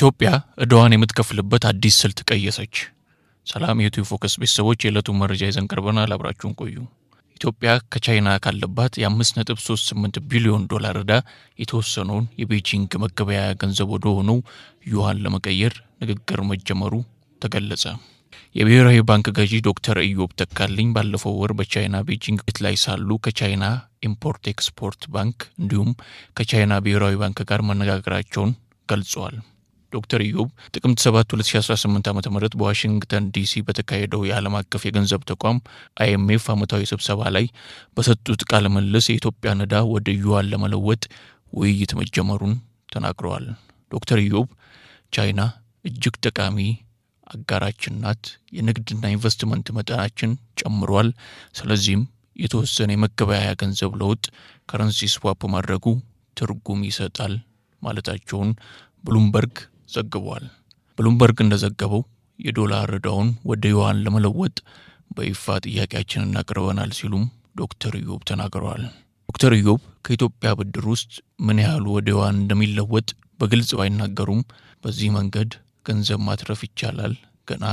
ኢትዮጵያ ዕዳዋን የምትከፍልበት አዲስ ስልት ቀየሰች። ሰላም የዩቲዩብ ፎከስ ቤተሰቦች የዕለቱን መረጃ ይዘን ቀርበናል። አብራችሁን ቆዩ። ኢትዮጵያ ከቻይና ካለባት የ5.38 ቢሊዮን ዶላር ዕዳ የተወሰነውን የቤጂንግ መገበያያ ገንዘብ ወደ ሆነው ዩዋን ለመቀየር ንግግር መጀመሩ ተገለጸ። የብሔራዊ ባንክ ገዢ ዶክተር ኢዮብ ተካልኝ ባለፈው ወር በቻይና ቤጂንግ ላይ ሳሉ ከቻይና ኢምፖርት ኤክስፖርት ባንክ እንዲሁም ከቻይና ብሔራዊ ባንክ ጋር መነጋገራቸውን ገልጸዋል። ዶክተር ኢዮብ ጥቅምት 7 2018 ዓ.ም በዋሽንግተን ዲሲ በተካሄደው የዓለም አቀፍ የገንዘብ ተቋም IMF ዓመታዊ ስብሰባ ላይ በሰጡት ቃለ ምልልስ የኢትዮጵያን ዕዳ ወደ ዩዋን ለመለወጥ ውይይት መጀመሩን ተናግረዋል። ዶክተር ኢዮብ ቻይና እጅግ ጠቃሚ አጋራችን ናት፣ የንግድና ኢንቨስትመንት መጠናችን ጨምሯል፣ ስለዚህም የተወሰነ የመገበያያ ገንዘብ ለውጥ ከረንሲ ስዋፕ ማድረጉ ትርጉም ይሰጣል ማለታቸውን ብሉምበርግ ዘግቧል። ብሉምበርግ እንደዘገበው የዶላር ዕዳውን ወደ ዩዋን ለመለወጥ በይፋ ጥያቄያችንን አቅርበናል ሲሉም ዶክተር ኢዮብ ተናግረዋል። ዶክተር ኢዮብ ከኢትዮጵያ ብድር ውስጥ ምን ያህሉ ወደ ዩዋን እንደሚለወጥ በግልጽ ባይናገሩም በዚህ መንገድ ገንዘብ ማትረፍ ይቻላል፣ ገና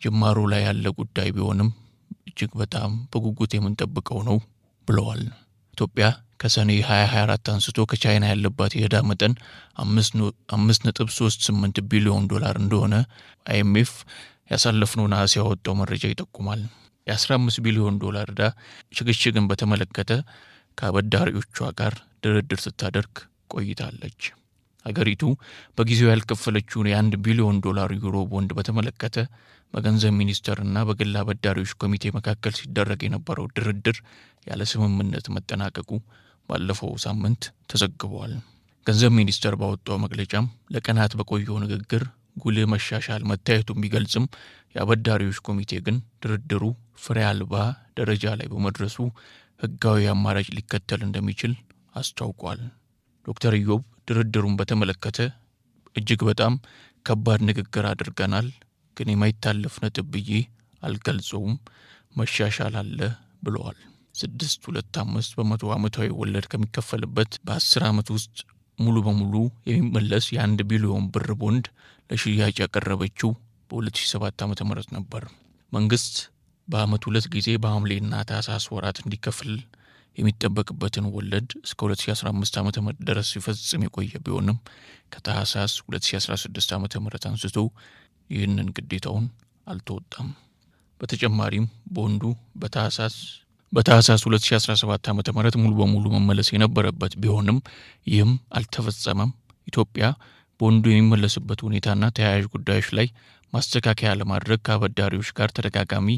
ጅማሩ ላይ ያለ ጉዳይ ቢሆንም እጅግ በጣም በጉጉት የምንጠብቀው ነው ብለዋል። ኢትዮጵያ ከሰኔ 2024 አንስቶ ከቻይና ያለባት የዕዳ መጠን 5.38 ቢሊዮን ዶላር እንደሆነ IMF ያሳለፍነው ነሐሴ ያወጣው መረጃ ይጠቁማል። የ15 ቢሊዮን ዶላር ዕዳ ሽግሽግን በተመለከተ ከአበዳሪዎቿ ጋር ድርድር ስታደርግ ቆይታለች። ሀገሪቱ በጊዜው ያልከፈለችውን የ1 ቢሊዮን ዶላር ዩሮ ቦንድ በተመለከተ በገንዘብ ሚኒስቴርና በግል አበዳሪዎች ኮሚቴ መካከል ሲደረግ የነበረው ድርድር ያለ ስምምነት መጠናቀቁ ባለፈው ሳምንት ተዘግቧል። ገንዘብ ሚኒስቴር ባወጣው መግለጫም ለቀናት በቆየው ንግግር ጉልህ መሻሻል መታየቱን ቢገልጽም የአበዳሪዎች ኮሚቴ ግን ድርድሩ ፍሬ አልባ ደረጃ ላይ በመድረሱ ሕጋዊ አማራጭ ሊከተል እንደሚችል አስታውቋል። ዶክተር ኢዮብ ድርድሩን በተመለከተ እጅግ በጣም ከባድ ንግግር አድርገናል፣ ግን የማይታለፍ ነጥብ ብዬ አልገልጸውም፣ መሻሻል አለ ብለዋል። 6.25 በመቶ ዓመታዊ ወለድ ከሚከፈልበት በ10 ዓመት ውስጥ ሙሉ በሙሉ የሚመለስ የ1 ቢሊዮን ብር ቦንድ ለሽያጭ ያቀረበችው በ2007 ዓ.ም ነበር። መንግስት በዓመት 2 ጊዜ በሐምሌና ታህሳስ ወራት እንዲከፍል የሚጠበቅበትን ወለድ እስከ 2015 ዓ.ም ድረስ ሲፈጽም የቆየ ቢሆንም ከታህሳስ 2016 ዓ.ም አንስቶ ይህንን ግዴታውን አልተወጣም። በተጨማሪም ቦንዱ በታህሳስ 2017 ዓ.ም ሙሉ በሙሉ መመለስ የነበረበት ቢሆንም ይህም አልተፈጸመም። ኢትዮጵያ ቦንዱ የሚመለስበት ሁኔታና ተያያዥ ጉዳዮች ላይ ማስተካከያ ለማድረግ ከአበዳሪዎች ጋር ተደጋጋሚ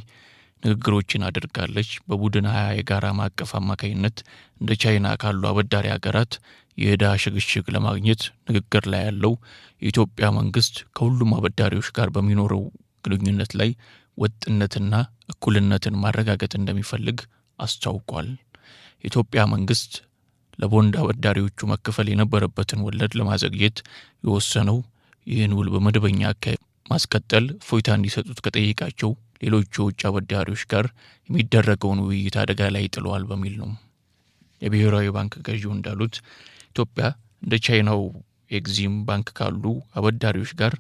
ንግግሮችን አድርጋለች። በቡድን 20 የጋራ ማዕቀፍ አማካኝነት እንደ ቻይና ካሉ አበዳሪ ሀገራት የዕዳ ሽግሽግ ለማግኘት ንግግር ላይ ያለው የኢትዮጵያ መንግስት ከሁሉም አበዳሪዎች ጋር በሚኖረው ግንኙነት ላይ ወጥነትና እኩልነትን ማረጋገጥ እንደሚፈልግ አስታውቋል። የኢትዮጵያ መንግስት ለቦንድ አበዳሪዎቹ መከፈል የነበረበትን ወለድ ለማዘግየት የወሰነው ይህን ውል በመደበኛ አካሄድ ማስቀጠል እፎይታ እንዲሰጡት ከጠየቃቸው ሌሎች የውጭ አበዳሪዎች ጋር የሚደረገውን ውይይት አደጋ ላይ ጥለዋል በሚል ነው። የብሔራዊ ባንክ ገዢው እንዳሉት ኢትዮጵያ እንደ ቻይናው ኤግዚም ባንክ ካሉ አበዳሪዎች ጋር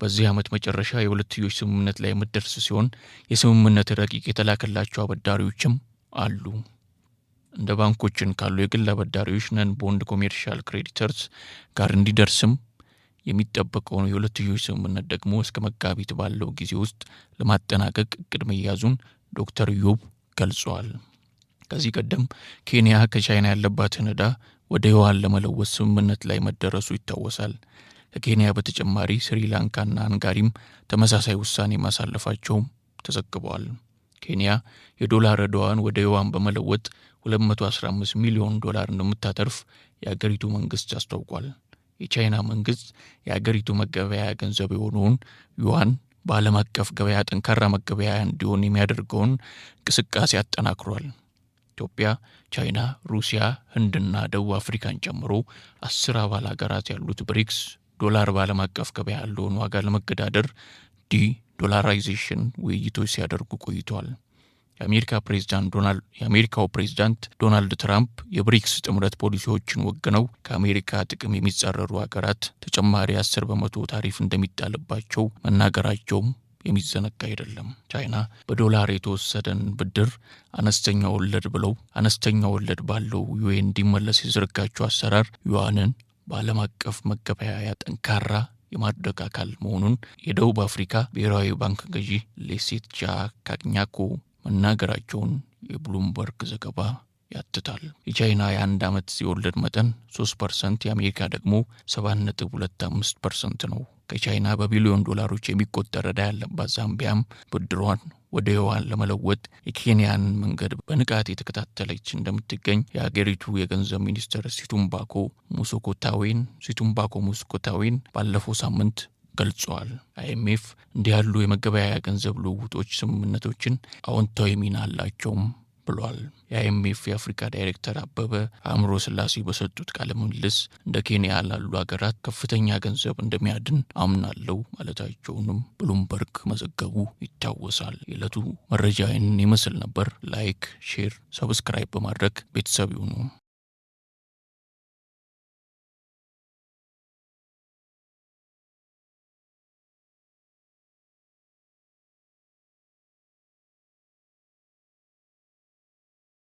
በዚህ ዓመት መጨረሻ የሁለትዮሽ ስምምነት ላይ የምትደርስ ሲሆን የስምምነት ረቂቅ የተላከላቸው አበዳሪዎችም አሉ። እንደ ባንኮችን ካሉ የግል አበዳሪዎች ነን ቦንድ ኮሜርሻል ክሬዲተርስ ጋር እንዲደርስም የሚጠበቀውን የሁለትዮሽ ስምምነት ደግሞ እስከ መጋቢት ባለው ጊዜ ውስጥ ለማጠናቀቅ እቅድ መያዙን ዶክተር ኢዮብ ገልጸዋል። ከዚህ ቀደም ኬንያ ከቻይና ያለባትን ዕዳ ወደ ዩዋን ለመለወጥ ስምምነት ላይ መደረሱ ይታወሳል። ከኬንያ በተጨማሪ ስሪላንካና አንጋሪም ተመሳሳይ ውሳኔ ማሳለፋቸውም ተዘግበዋል። ኬንያ የዶላር ዕዳዋን ወደ ዩዋን በመለወጥ 215 ሚሊዮን ዶላር እንደምታተርፍ የአገሪቱ መንግስት አስታውቋል። የቻይና መንግስት የአገሪቱ መገበያያ ገንዘብ የሆነውን ዩዋን በዓለም አቀፍ ገበያ ጠንካራ መገበያያ እንዲሆን የሚያደርገውን እንቅስቃሴ አጠናክሯል። ኢትዮጵያ፣ ቻይና፣ ሩሲያ፣ ህንድና ደቡብ አፍሪካን ጨምሮ 10 አባል ሀገራት ያሉት ብሪክስ ዶላር በዓለም አቀፍ ገበያ ያለውን ዋጋ ለመገዳደር ዶላራይዜሽን ውይይቶች ሲያደርጉ ቆይተዋል። የአሜሪካው ፕሬዝዳንት ዶናልድ ትራምፕ የብሪክስ ጥምረት ፖሊሲዎችን ወግነው ከአሜሪካ ጥቅም የሚጻረሩ ሀገራት ተጨማሪ 10% ታሪፍ እንደሚጣልባቸው መናገራቸውም የሚዘነጋ አይደለም። ቻይና በዶላር የተወሰደን ብድር አነስተኛ ወለድ ባለው ዩኤን እንዲመለስ የዘረጋቸው አሰራር ዩዋንን በዓለም አቀፍ መገበያያ ጠንካራ የማድረግ አካል መሆኑን የደቡብ አፍሪካ ብሔራዊ ባንክ ገዢ ሌሴትቻ ካግኛኮ መናገራቸውን የብሉምበርግ ዘገባ ያትታል። የቻይና የ1 ዓመት የወለድ መጠን 3%፣ የአሜሪካ ደግሞ 7.25% ነው። ከቻይና በቢሊዮን ዶላሮች የሚቆጠር ዕዳ ያለባት ዛምቢያም ብድሯን ወደ ዩዋን ለመለወጥ የኬንያን መንገድ በንቃት የተከታተለች እንደምትገኝ የሀገሪቱ የገንዘብ ሚኒስትር ሲቱምባኮ ሙስኮታዊን ባለፈው ሳምንት ገልጸዋል። IMF እንዲህ ያሉ የመገበያያ ገንዘብ ልውውጦች ስምምነቶችን አዎንታዊ ሚና አላቸውም ብሏል። የIMF የአፍሪካ ዳይሬክተር አበበ አእምሮ ስላሴ በሰጡት ቃለ ምልልስ እንደ ኬንያ ላሉ ሀገራት ከፍተኛ ገንዘብ እንደሚያድን አምናለሁ ማለታቸውንም ብሉምበርግ መዘገቡ ይታወሳል። የዕለቱ መረጃ ይህንን ይመስል ነበር። ላይክ፣ ሼር፣ ሰብስክራይብ በማድረግ ቤተሰብ ይሁኑ።